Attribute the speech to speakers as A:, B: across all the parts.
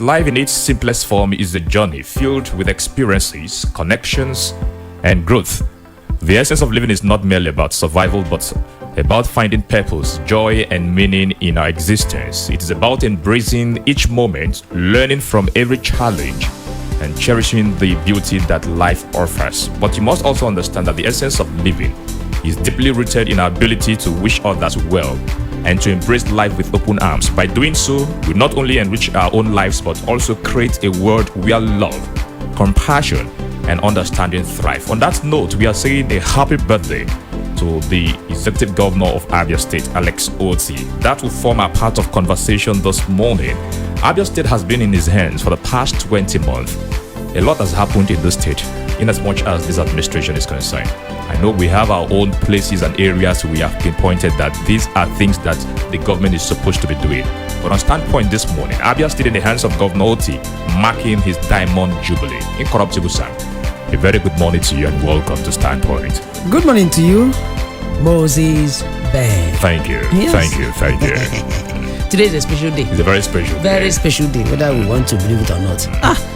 A: Life in its simplest form is a journey filled with experiences, connections, and growth. The essence of living is not merely about survival, but about finding purpose, joy, and meaning in our existence. It is about embracing each moment, learning from every challenge, and cherishing the beauty that life offers. But you must also understand that the essence of living is deeply rooted in our ability to wish others well and to embrace life with open arms. By doing so, we not only enrich our own lives, but also create a world where love, compassion, and understanding thrive. On that note, we are saying a happy birthday to the Executive Governor of ABIA State, Alex Otti. That will form a part of conversation this morning. ABIA State has been in his hands for the past 20 months. A lot has happened in this state, in as much as this administration is concerned. I know we have our own places and areas we have pinpointed that these are things that the government is supposed to be doing. But on standpoint this morning, ABIA State in the hands of Governor Otti, marking his Diamond Jubilee. Incorruptible Sam, a very good morning to you and welcome to Standpoint.
B: Good morning to you, Moses Ben.
A: Thank you,
B: Yes.
A: thank you.
B: Today is a special day.
A: It's a very special
B: Very
A: day.
B: special day, whether we want to believe it or not.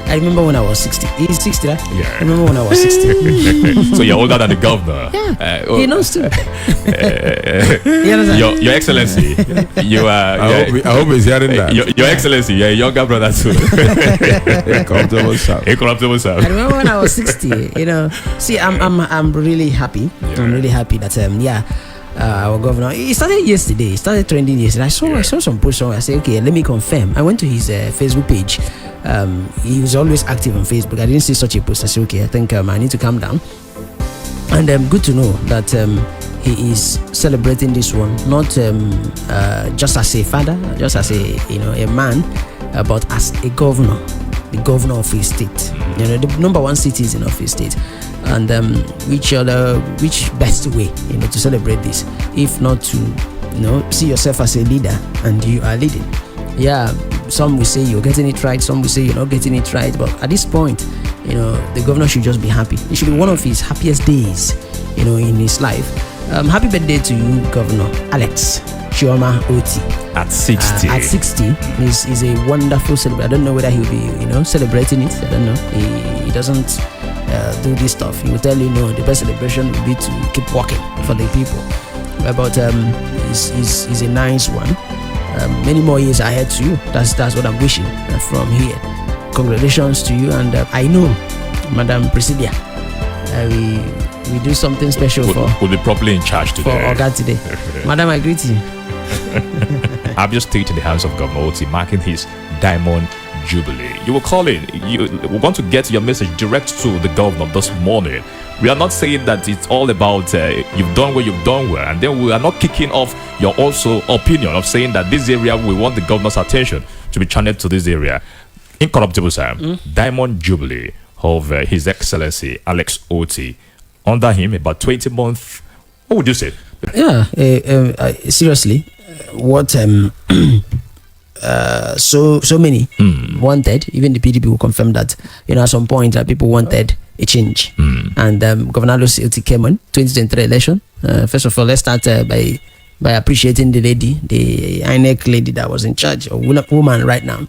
B: I remember when I was 60. He's 60, right?
A: Yeah.
B: I remember when I was 60.
A: So you're older than the governor.
B: Yeah. He knows too. You understand?
A: Your Excellency, you are.
C: I hope he's hearing that.
A: Your Excellency, you're a younger brother too.
C: Incorruptible Sam.
A: Incorruptible Sam.
B: I remember when I was 60. See, I'm really happy.
A: Yeah.
B: I'm really happy that our governor. It started yesterday. It started trending yesterday. I saw some posts somewhere. I said, okay, let me confirm. I went to his Facebook page. He was always active on Facebook. I didn't see such a post. I said, okay, I think I need to calm down. And good to know that he is celebrating this one, not just as a father, just as a man, but as a governor, the governor of his state. The number one city is in of his state. And which best way to celebrate this if not to see yourself as a leader and you are leading. Some will say you're getting it right, some will say you're not getting it right, but at this point the governor should just be happy. It should be one of his happiest days in his life. Happy birthday to you, Governor Alex Otti.
A: At 60.
B: At 60 is a wonderful celebration. I don't know whether he'll be celebrating it. I don't know. He doesn't do this stuff. He will tell you no, the best celebration will be to keep working for the people. But is a nice one. Many more years ahead to you. That's what I'm wishing from here. Congratulations to you, and I know Madam Presidia we do something special
A: we'll be properly in charge today.
B: For Oga today. Madam, I greet you.
A: ABIA State in the hands of Governor Otti, marking his Diamond Jubilee. You will call in. We want to get your message direct to the governor this morning. We are not saying that it's all about you've done well, and then we are not kicking off your also opinion of saying that this area we want the governor's attention to be channeled to this area. Incorruptible Sam, Diamond Jubilee of His Excellency Alex Otti. Under him, about 20 months. What would you say?
B: Yeah, seriously, what so many wanted. Even the PDP will confirm that at some point people wanted a change, and Governor Otti came on 2023 election. First of all, let's start by appreciating the lady, the INEC lady that was in charge, or woman right now.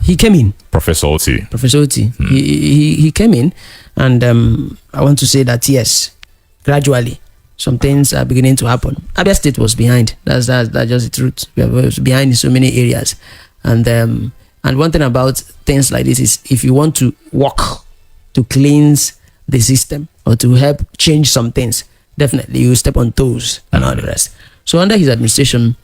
B: He came in. Professor Otti. He came in, and I want to say that yes, gradually some things are beginning to happen. ABIA State was behind. That's just the truth. We were behind in so many areas, and one thing about things like this is if you want to work to cleanse the system or to help change some things, definitely you step on toes and all the rest. So under his administration,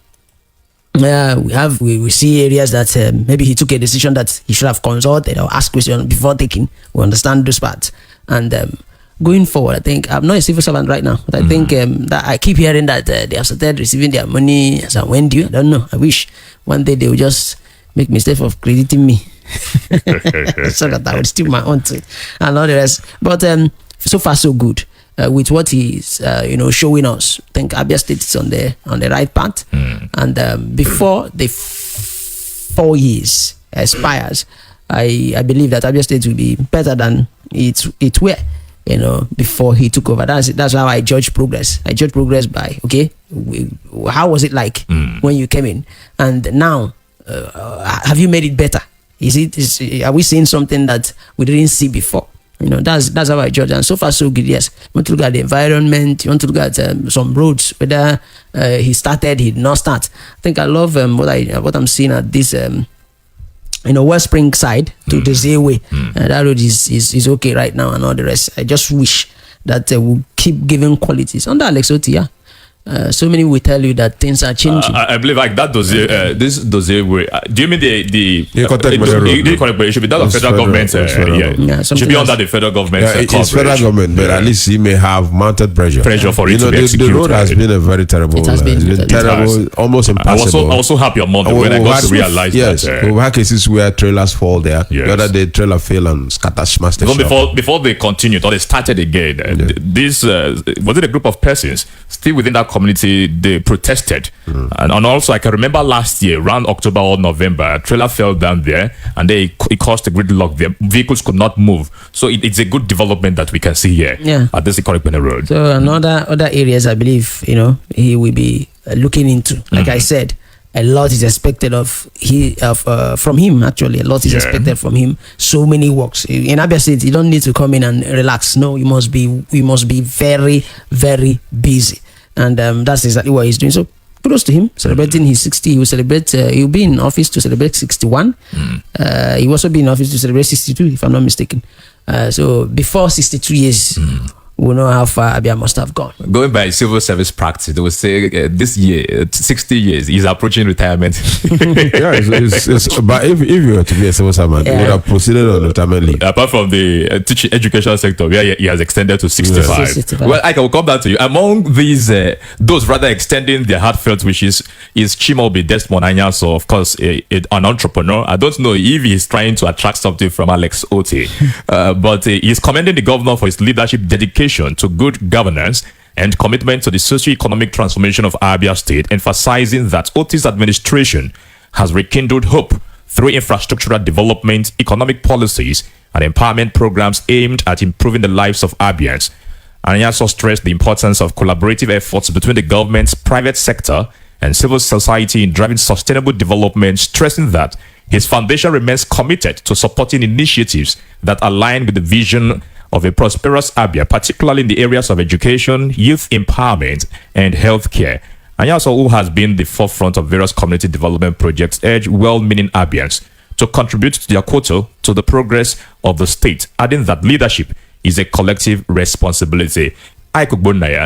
B: we see areas that maybe he took a decision that he should have consulted or asked questions before taking. We understand those parts. And going forward, I think I'm not a civil servant right now, but I think that I keep hearing that they have started receiving their money as and when due. I don't know. I wish one day they will just make mistake of crediting me so that I would steal my own thing and all the rest. But so far so good. With what he's showing us, I think ABIA State is on the right path. And before the 4 years expires, I believe that ABIA State will be better than it were before he took over. That's how I judge progress. I judge progress by how was it like when you came in, and now have you made it better? Are we seeing something that we didn't see before? That's how I judge. And so far so good. Yes, you want to look at the environment, you want to look at some roads, whether he started, he did not start. I think I love what I'm seeing at this Wellspring side to the Zeeway. That road is okay right now, and all the rest. I just wish that we'll keep giving qualities under Alex Otti. Yeah. So many will tell you that things are changing.
A: I believe like that dossier, this dossier. Do you mean the it should be that of federal government?
B: Yeah,
A: it should be under the federal government.
C: It's federal government, but at least he may have mounted pressure for
A: it to be executed.
C: The road has been a very terrible. It has been terrible, almost impassable.
A: I also happy your mother when I got to realize
C: that. Yes, we've had cases where trailers fall there. The other day, trailer fell and smashed the shop.
A: Before they continued or they started again, this was it a group of persons still within that community, they protested. And also I can remember last year around October or November, a trailer fell down there and it caused a gridlock there. Vehicles could not move. So it's a good development that we can see here at this Ikorekpene road.
B: So other areas I believe he will be looking into. Like I said, a lot is expected from him. Actually, a lot is expected from him. So many works in ABIA State. You don't need to come in and relax. No, you must be very, very busy. And that's exactly what he's doing. So kudos to him, celebrating his 60. He will celebrate. He'll be in office to celebrate 61. He will also be in office to celebrate 62, if I'm not mistaken. So before 62 years, we know how far ABIA must have gone.
A: Going by civil service practice, they will say this year, 60 years, he's approaching retirement.
C: But if you were to be a civil servant, you would have proceeded on retirement leave.
A: Apart from the teaching educational sector, where he has extended to 65. 65. Well, I will come back to you. Among these, those rather extending their heartfelt wishes is Chimaobi Desmond Anyanso, of course, an entrepreneur. I don't know if he's trying to attract something from Alex Otti, but he's commending the governor for his leadership, dedication to good governance and commitment to the socio-economic transformation of ABIA State, emphasizing that Otti's administration has rekindled hope through infrastructural development, economic policies, and empowerment programs aimed at improving the lives of Abians. And he also stressed the importance of collaborative efforts between the government's private sector and civil society in driving sustainable development, stressing that his foundation remains committed to supporting initiatives that align with the vision of a prosperous ABIA, particularly in the areas of education, youth empowerment, and healthcare. And also, who has been the forefront of various community development projects, urged well-meaning ABIANs to contribute to their quota to the progress of the state, adding that leadership is a collective responsibility.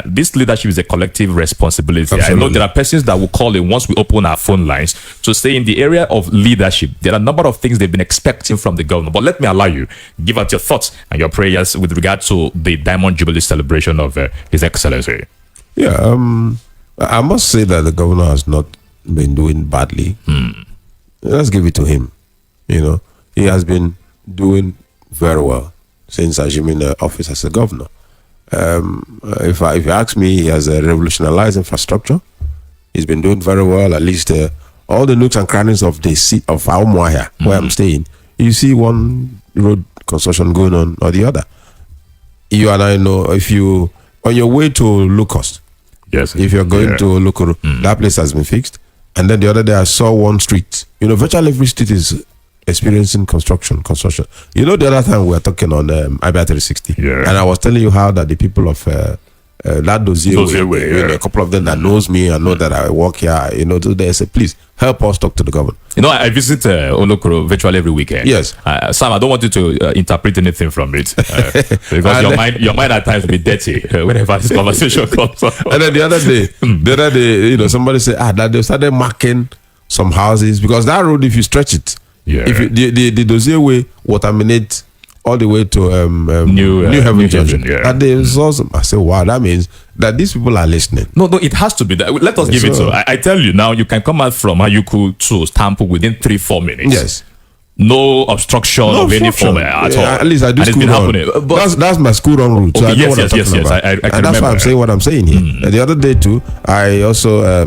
A: This leadership is a collective responsibility. Absolutely. I know there are persons that will call in once we open our phone lines to say in the area of leadership, there are a number of things they've been expecting from the governor. But let me allow you, give out your thoughts and your prayers with regard to the Diamond Jubilee celebration of His Excellency.
C: Yeah, I must say that the governor has not been doing badly. Let's give it to him. He has been doing very well since assuming the office as a governor. If you ask me, he has revolutionized infrastructure. He's been doing very well. At least all the nooks and crannies of the seat of Aumuahia, where I'm staying, you see one road construction going on or the other. You and I know, if you on your way to Locust, if you're going to Lokoro, that place has been fixed. And then the other day I saw one street. Virtually every street is experiencing construction. The other time we were talking on ABIA 360, and I was telling you how that the people of that dossier, a couple of them that knows me and know that I work here, they say, please help us talk to the government.
A: I visit Olokoro virtually every weekend.
C: Yes.
A: Sam, I don't want you to interpret anything from it because your mind at times will be dirty whenever this conversation comes up.
C: And then the other day, somebody said that they started marking some houses because that road, if you stretch it, if the dossier way will terminate all the way to New Haven Junction. And they saw some, I said, wow, that means that these people are listening.
A: No, it has to be that. Let us give it so. I tell you now, you can come out from Hayuku to Stampo within 3-4 minutes.
C: Yes.
A: No obstruction of any form at all.
C: At least I do school run. That's my school run route. So I know what I'm talking about.
A: I
C: and that's why I'm saying what I'm saying here. The other day too, I also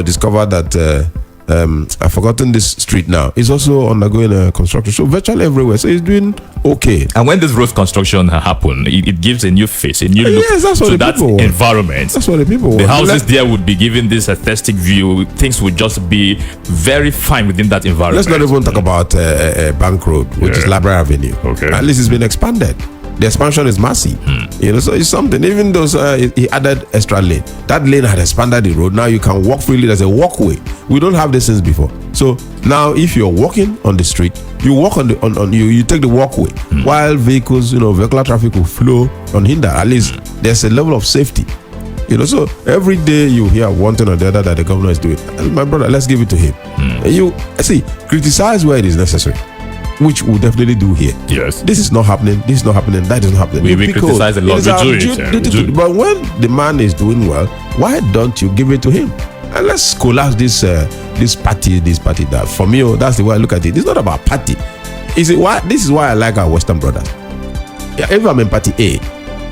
C: discovered that I've forgotten this street now. It's also undergoing construction. So virtually everywhere. So it's doing okay.
A: And when this road construction happen, it gives a new face, a new look
C: Yes, that's what
A: to
C: the
A: that
C: people want.
A: environment.
C: That's what the people want.
A: The houses there would be given this aesthetic view. Things would just be very fine within that environment.
C: Let's not even talk about Bank Road, which is Library Avenue.
A: Okay.
C: At least it's been expanded. The expansion is massive. So it's something. Even though he added extra lane, that lane had expanded the road. Now you can walk freely. There's a walkway. We don't have this since before. So now, if you're walking on the street, you walk on you take the walkway, while vehicles, vehicular traffic will flow unhindered. At least there's a level of safety. So every day you hear one thing or the other that the governor is doing. My brother, let's give it to him. You see, criticize where it is necessary, which we'll definitely do here.
A: Yes.
C: This is not happening. This is not happening. That is not happening.
A: We criticize a lot. We do it.
C: But when the man is doing well, why don't you give it to him? And let's collapse this party. That for me, that's the way I look at it. It's not about party. Is it why? This is why I like our Western brothers. Yeah, if I'm in party A,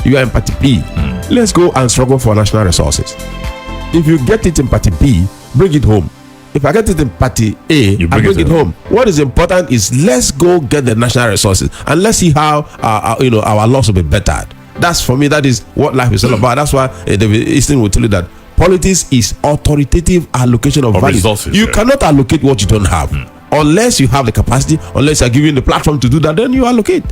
C: you are in party B. Let's go and struggle for national resources. If you get it in party B, bring it home. If I get it in party A, I bring it home. What is important is let's go get the national resources and let's see how our laws will be bettered. That's, for me, that is what life is all about. That's why David Easton will tell you that politics is authoritative allocation of value.
A: Resources,
C: you cannot allocate what you don't have. Unless you have the capacity, unless you are given the platform to do that, then you allocate.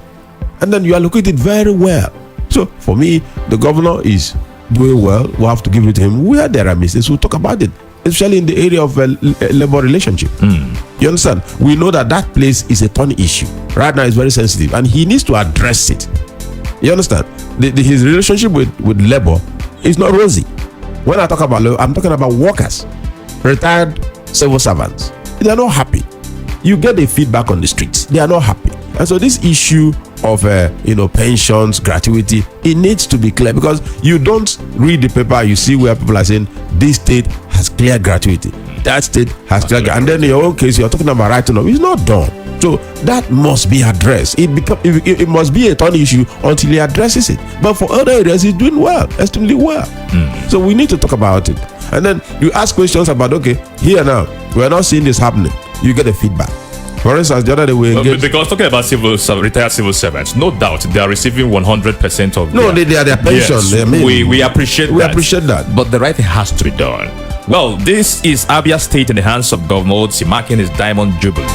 C: And then you allocate it very well. So for me, the governor is doing well. We have to give it to him. Where there are mistakes, we'll talk about it, especially in the area of labor relationship. You understand? We know that place is a thorny issue. Right now, it's very sensitive, and he needs to address it. You understand? His relationship with labor is not rosy. When I talk about labor, I'm talking about workers, retired civil servants. They are not happy. You get the feedback on the streets. They are not happy. And so this issue of pensions, gratuity, it needs to be clear, because you don't read the paper, you see where people are saying this state has clear gratuity, that state has clear, and then in your own case you're talking about right to know. It's not done. So that must be addressed. It must be a turn issue until he addresses it. But for other areas, he's doing well, extremely well. So we need to talk about it. And then you ask questions about, okay, here now, we're not seeing this happening. You get a feedback. For instance, the other day we engaged.
A: Because talking about retired civil servants, no doubt they are receiving 100% of.
C: No, they are their pension.
A: Yes, we appreciate that.
C: We appreciate that.
A: But the right thing has to be done. Well, this is ABIA State in the hands of Governor Otti marking his Diamond Jubilee.